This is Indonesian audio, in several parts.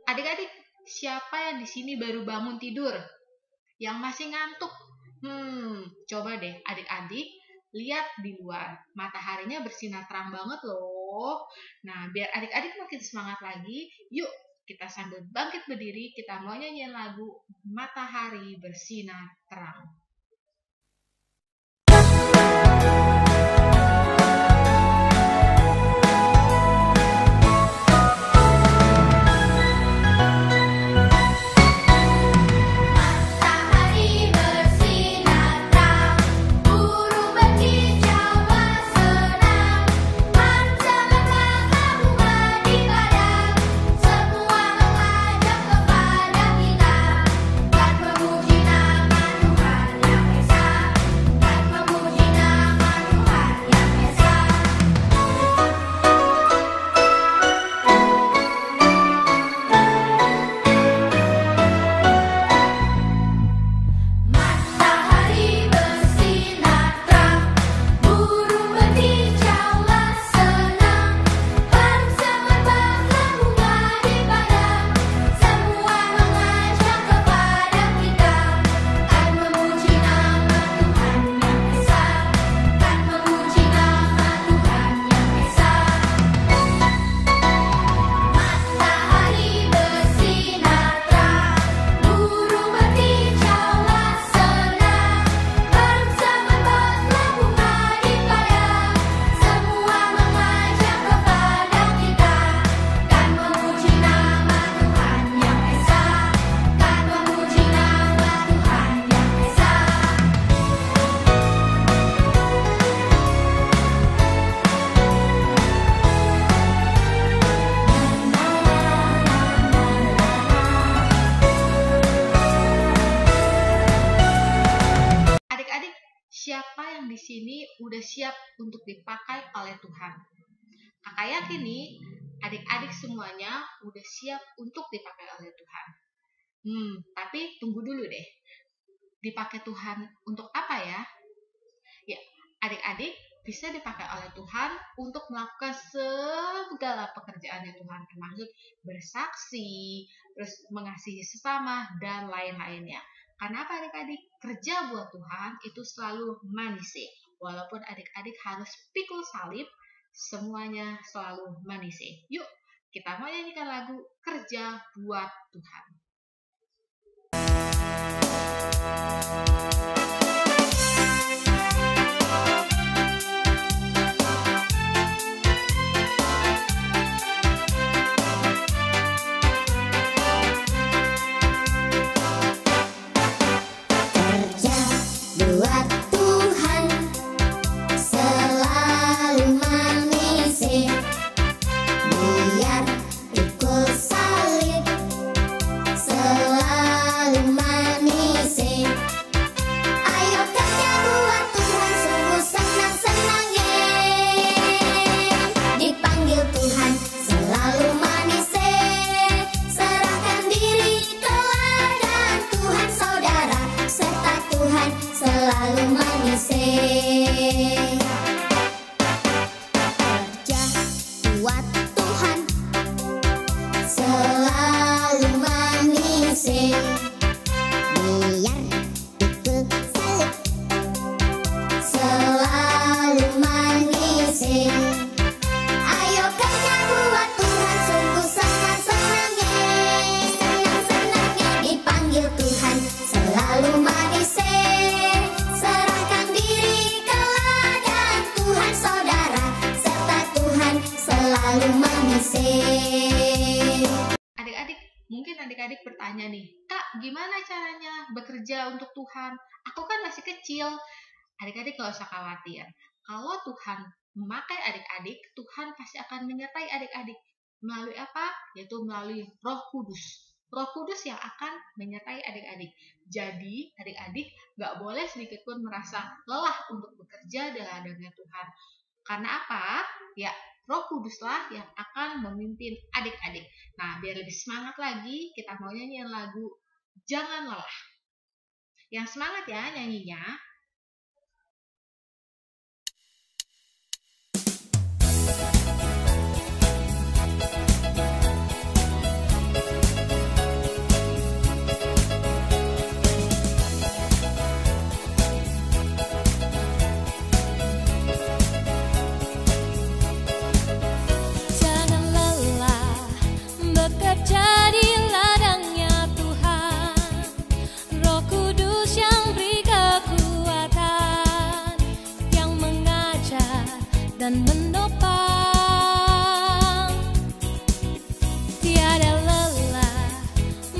Adik-adik, siapa yang di sini baru bangun tidur? Yang masih ngantuk? Coba deh adik-adik lihat di luar. Mataharinya bersinar terang banget loh. Nah, biar adik-adik makin semangat lagi, yuk kita sambil bangkit berdiri, kita mau nyanyiin lagu Matahari Bersinar Terang. Siapa yang di sini udah siap untuk dipakai oleh Tuhan? Kakak yakin nih, adik-adik semuanya udah siap untuk dipakai oleh Tuhan. Tapi tunggu dulu deh. Dipakai Tuhan untuk apa ya? Ya, adik-adik bisa dipakai oleh Tuhan untuk melakukan segala pekerjaannya Tuhan, termasuk bersaksi, terus mengasihi sesama, dan lain-lainnya. Karena apa adik-adik? Kerja buat Tuhan itu selalu manis. Walaupun adik-adik harus pikul salib, semuanya selalu manis. Yuk, kita mau nyanyikan lagu Kerja Buat Tuhan. Adik-adik, mungkin adik-adik bertanya nih, Kak, gimana caranya bekerja untuk Tuhan? Aku kan masih kecil. Adik-adik gak usah khawatir. Kalau Tuhan memakai adik-adik, Tuhan pasti akan menyertai adik-adik. Melalui apa? Yaitu melalui Roh Kudus. Roh Kudus yang akan menyertai adik-adik. Jadi, adik-adik gak boleh sedikit pun merasa lelah untuk bekerja di ladangnya Tuhan. Karena apa? Ya, Roh Kuduslah yang akan memimpin adik-adik. Nah, biar lebih semangat lagi, kita mau nyanyiin lagu Jangan Lelah. Yang semangat ya nyanyinya. dan menopang. Tiada lelah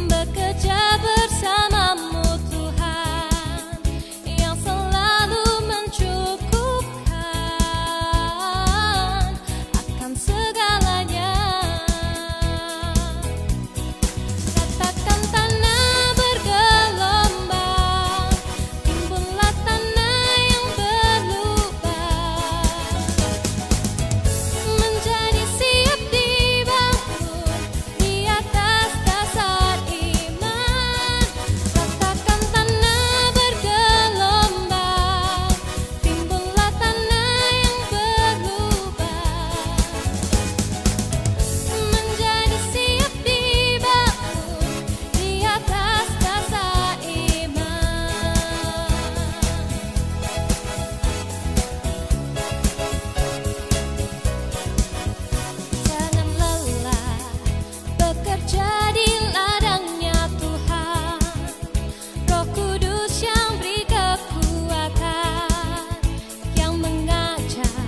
bekerja bersamamu Tuhan, yang selalu mencukupkan akan segalanya. Ratakan tanah bergelombang, timbunlah tanah yang berlubang, menjadi siap dibangun di atas dasar iman. Ratakan tanah bergelombang, timbunlah tanah yang berlubang, menjadi siap dibangun di atas dasar iman. Jangan lelah bekerja di ladangnya Tuhan, Roh Kudus yang beri kekuatan, yang mengajar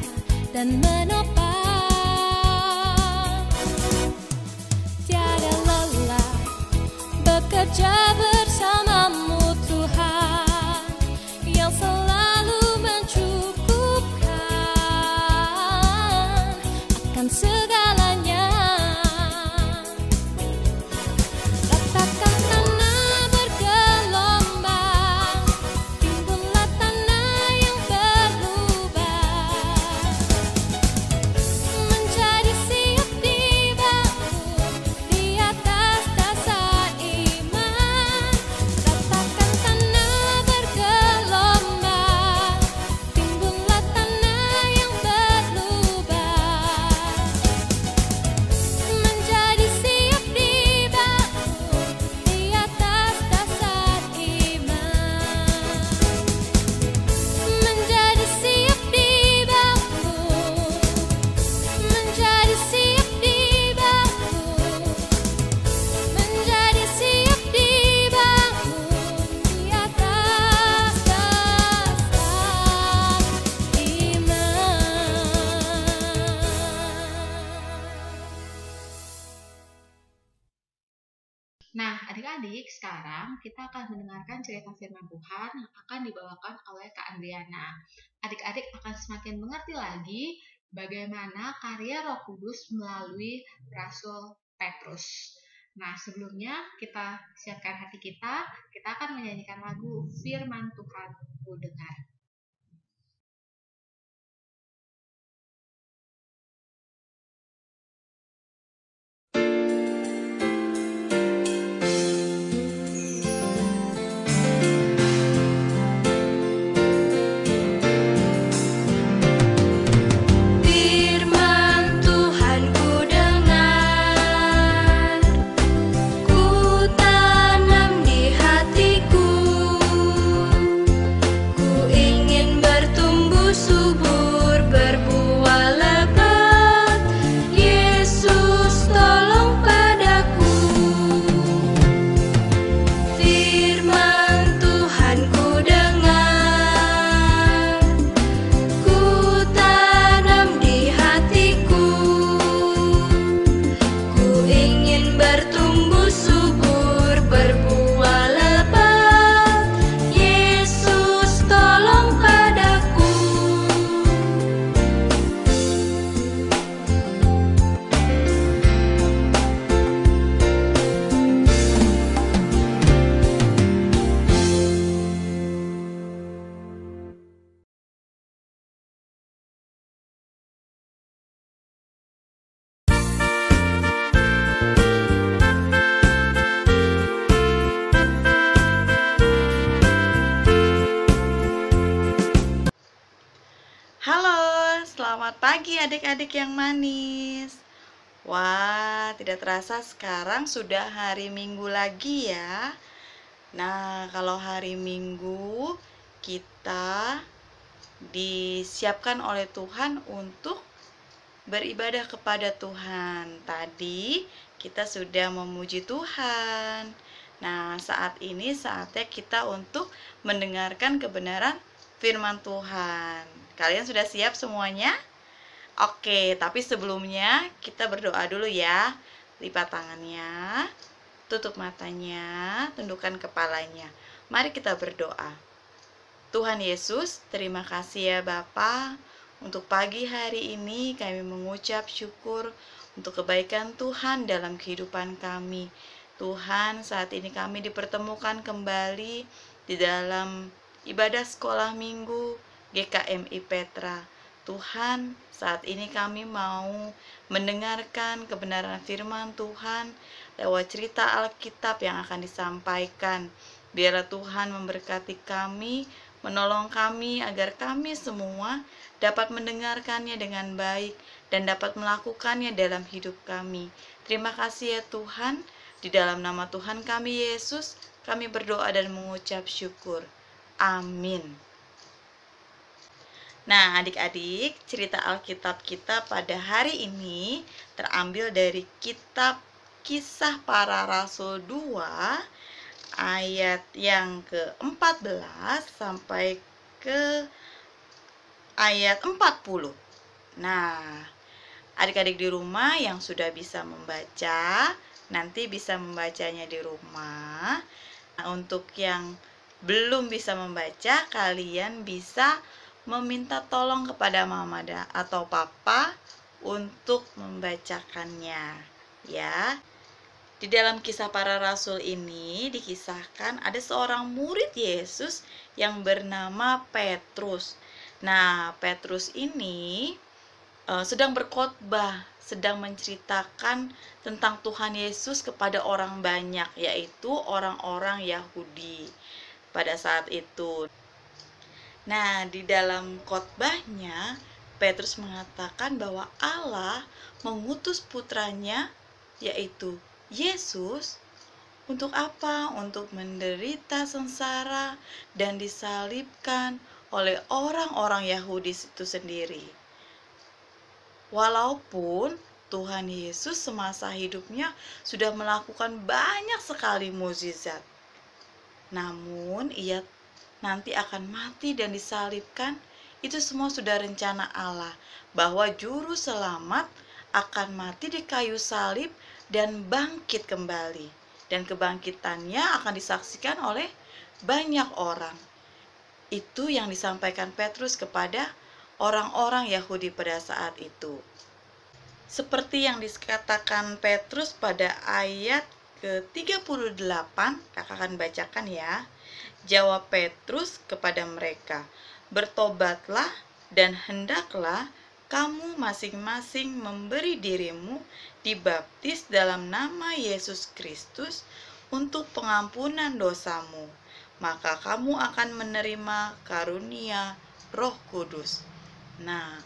dan menopang. Tiada lelah bekerja bersamamu Tuhan, yang selalu mencukupkan akan segalanya. Ratakan tanah bergelombang, timbunlah tanah yang berlubang, menjadi siap dibangun di atas dasar iman. Ratakan tanah bergelombang, timbunlah tanah yang berlubang, menjadi siap dibangun di atas dasar iman. Menjadi siap dibangun, menjadi siap dibangun, menjadi siap dibangun di atas dasar iman. Nah, adik-adik, sekarang kita akan mendengarkan cerita firman Tuhan yang akan dibawakan oleh Kak Andriana. Adik-adik akan semakin mengerti lagi bagaimana karya Roh Kudus melalui Rasul Petrus. Nah, sebelumnya kita siapkan hati kita akan menyanyikan lagu Firman Tuhan Ku Dengar. Firman Tuhan ku dengar, ku tanam di hatiku, ku ingin bertumbuh subur, berbuah lebat. Yesus tolong padaku. Firman Tuhan ku dengar, ku tanam di hatiku, ku ingin bertumbuh subur, berbuah lebat. Yesus tolong padaku. Halo, selamat pagi adik-adik yang manis. Wah, tidak terasa sekarang sudah hari Minggu lagi ya. Nah, kalau hari Minggu kita disiapkan oleh Tuhan untuk beribadah kepada Tuhan. Tadi kita sudah memuji Tuhan. Nah, saat ini saatnya kita untuk mendengarkan kebenaran firman Tuhan. Kalian sudah siap semuanya? Oke, tapi sebelumnya kita berdoa dulu ya. Lipat tangannya, tutup matanya, tundukkan kepalanya. Mari kita berdoa. Tuhan Yesus, terima kasih ya Bapa. Untuk pagi hari ini kami mengucap syukur untuk kebaikan Tuhan dalam kehidupan kami. Tuhan, saat ini kami dipertemukan kembali di dalam ibadah sekolah minggu GKMI Petra. Tuhan, saat ini kami mau mendengarkan kebenaran firman Tuhan lewat cerita Alkitab yang akan disampaikan. Biarlah Tuhan memberkati kami, menolong kami agar kami semua dapat mendengarkannya dengan baik dan dapat melakukannya dalam hidup kami. Terima kasih ya Tuhan, di dalam nama Tuhan kami Yesus, kami berdoa dan mengucap syukur. Amin. Nah, adik-adik, cerita Alkitab kita pada hari ini terambil dari kitab Kisah Para Rasul 2 ayat yang ke-14 sampai ke ayat 40. Nah, adik-adik di rumah yang sudah bisa membaca, nanti bisa membacanya di rumah. Nah, untuk yang belum bisa membaca, kalian bisa meminta tolong kepada mama atau papa untuk membacakannya, ya. Di dalam Kisah Para Rasul ini dikisahkan ada seorang murid Yesus yang bernama Petrus. Nah, Petrus ini sedang berkhotbah, sedang menceritakan tentang Tuhan Yesus kepada orang banyak, yaitu orang-orang Yahudi pada saat itu. Nah, di dalam khotbahnya, Petrus mengatakan bahwa Allah mengutus putranya, yaitu Yesus, untuk apa? Untuk menderita sengsara dan disalibkan oleh orang-orang Yahudi itu sendiri. Walaupun Tuhan Yesus semasa hidupnya sudah melakukan banyak sekali mukjizat, namun ia nanti akan mati dan disalibkan. Itu semua sudah rencana Allah, bahwa juru selamat akan mati di kayu salib dan bangkit kembali, dan kebangkitannya akan disaksikan oleh banyak orang. Itu yang disampaikan Petrus kepada orang-orang Yahudi pada saat itu. Seperti yang dikatakan Petrus pada ayat ke-38, kakak akan bacakan ya. Jawab Petrus kepada mereka, "Bertobatlah dan hendaklah kamu masing-masing memberi dirimu dibaptis dalam nama Yesus Kristus untuk pengampunan dosamu. Maka kamu akan menerima karunia Roh Kudus." Nah,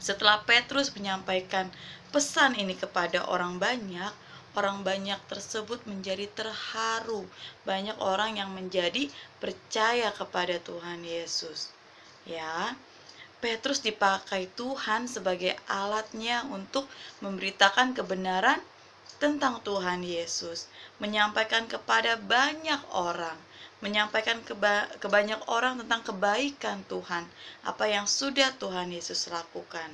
setelah Petrus menyampaikan pesan ini kepada orang banyak tersebut menjadi terharu. Banyak orang yang menjadi percaya kepada Tuhan Yesus. Ya, Petrus dipakai Tuhan sebagai alatnya untuk memberitakan kebenaran tentang Tuhan Yesus, menyampaikan kepada banyak orang, menyampaikan ke banyak orang tentang kebaikan Tuhan, apa yang sudah Tuhan Yesus lakukan.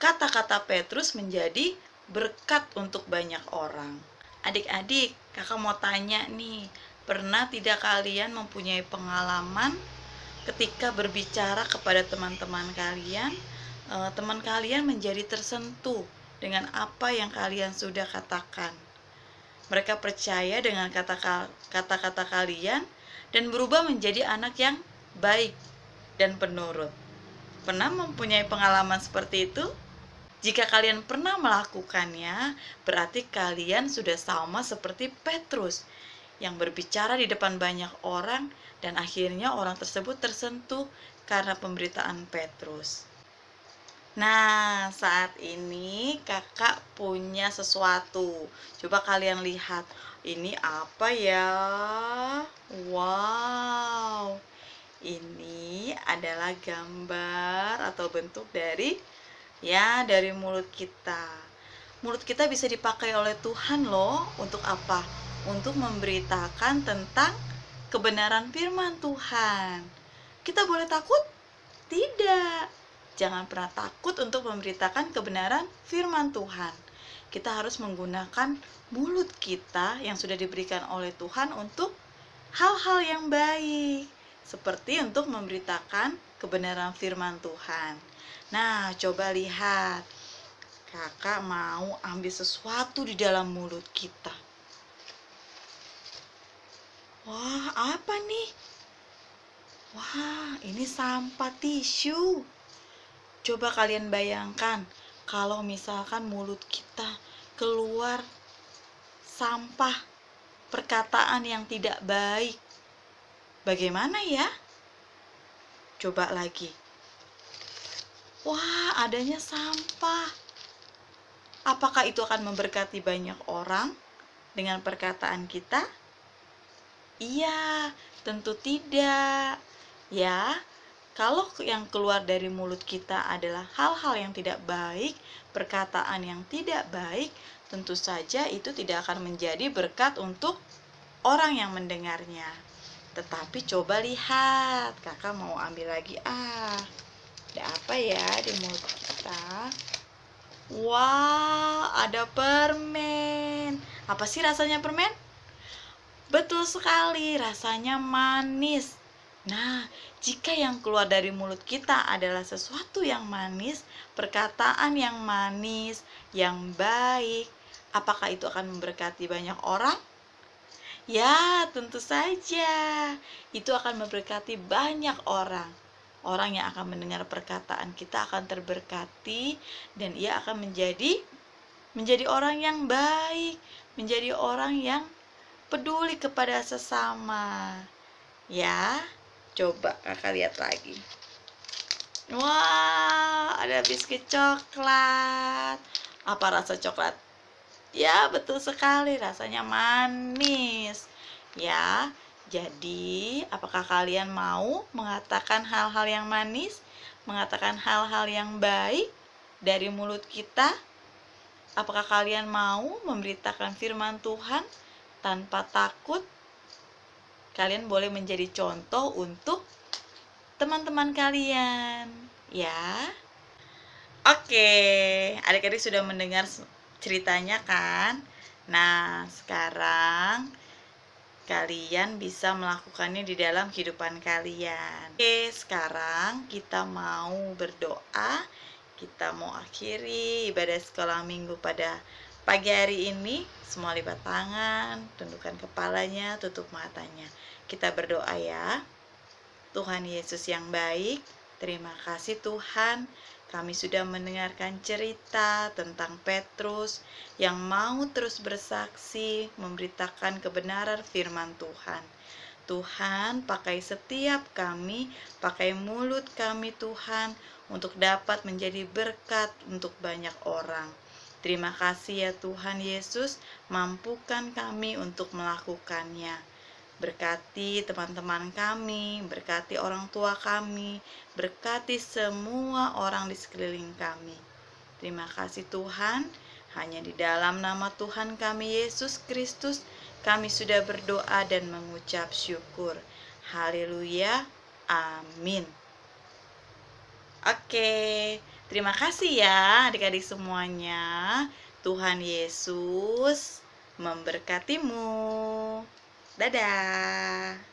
Kata-kata Petrus menjadi berkat untuk banyak orang. Adik-adik, kakak mau tanya nih, pernah tidak kalian mempunyai pengalaman ketika berbicara kepada teman-teman kalian, teman kalian menjadi tersentuh dengan apa yang kalian sudah katakan? Mereka percaya dengan kata-kata kalian dan berubah menjadi anak yang baik dan penurut. Pernah mempunyai pengalaman seperti itu? Jika kalian pernah melakukannya, berarti kalian sudah sama seperti Petrus yang berbicara di depan banyak orang dan akhirnya orang tersebut tersentuh karena pemberitaan Petrus. Nah, saat ini kakak punya sesuatu. Coba kalian lihat, ini apa ya? Wow, ini adalah gambar atau bentuk dari mulut kita. Mulut kita bisa dipakai oleh Tuhan loh. Untuk apa? Untuk memberitakan tentang kebenaran firman Tuhan. Kita boleh takut? Tidak. jangan pernah takut untuk memberitakan kebenaran firman Tuhan. Kita harus menggunakan mulut kita yang sudah diberikan oleh Tuhan untuk hal-hal yang baik, seperti untuk memberitakan kebenaran firman Tuhan. Nah, coba lihat. Kakak mau ambil sesuatu di dalam mulut kita. Wah, apa nih? Wah, ini sampah tisu. Coba kalian bayangkan kalau misalkan mulut kita keluar sampah, perkataan yang tidak baik. Bagaimana ya? Coba lagi. Wah, adanya sampah. Apakah itu akan memberkati banyak orang dengan perkataan kita? Iya, tentu tidak. Ya, kalau yang keluar dari mulut kita adalah hal-hal yang tidak baik, perkataan yang tidak baik, tentu saja itu tidak akan menjadi berkat untuk orang yang mendengarnya. Tetapi coba lihat, kakak mau ambil lagi. Ada apa ya di mulut kita? Wah, ada permen. Apa sih rasanya permen? Betul sekali, rasanya manis. Nah, jika yang keluar dari mulut kita adalah sesuatu yang manis, perkataan yang manis, yang baik, apakah itu akan memberkati banyak orang? Ya, tentu saja. Itu akan memberkati banyak orang. Orang yang akan mendengar perkataan kita akan terberkati dan ia akan menjadi orang yang baik, menjadi orang yang peduli kepada sesama. Ya, coba kakak lihat lagi. Wah, ada biskuit coklat. Apa rasa coklat? Ya, betul sekali, rasanya manis. Ya, jadi apakah kalian mau mengatakan hal-hal yang manis, mengatakan hal-hal yang baik dari mulut kita? Apakah kalian mau memberitakan firman Tuhan tanpa takut? Kalian boleh menjadi contoh untuk teman-teman kalian, ya. Oke, adik-adik sudah mendengar ceritanya kan? Nah, sekarang kalian bisa melakukannya di dalam kehidupan kalian. Oke, sekarang kita mau berdoa. Kita mau akhiri ibadah sekolah minggu pada pagi hari ini. Semua lipat tangan, tundukkan kepalanya, tutup matanya. Kita berdoa ya. Tuhan Yesus yang baik, terima kasih Tuhan. Kami sudah mendengarkan cerita tentang Petrus yang mau terus bersaksi, memberitakan kebenaran firman Tuhan. Tuhan, pakai setiap kami, pakai mulut kami Tuhan, untuk dapat menjadi berkat untuk banyak orang. Terima kasih ya Tuhan Yesus, mampukan kami untuk melakukannya. Berkati teman-teman kami, berkati orang tua kami, berkati semua orang di sekeliling kami. Terima kasih Tuhan, hanya di dalam nama Tuhan kami Yesus Kristus, kami sudah berdoa dan mengucap syukur. Haleluya, amin. Oke, terima kasih ya adik-adik semuanya. Tuhan Yesus memberkatimu. Dadah.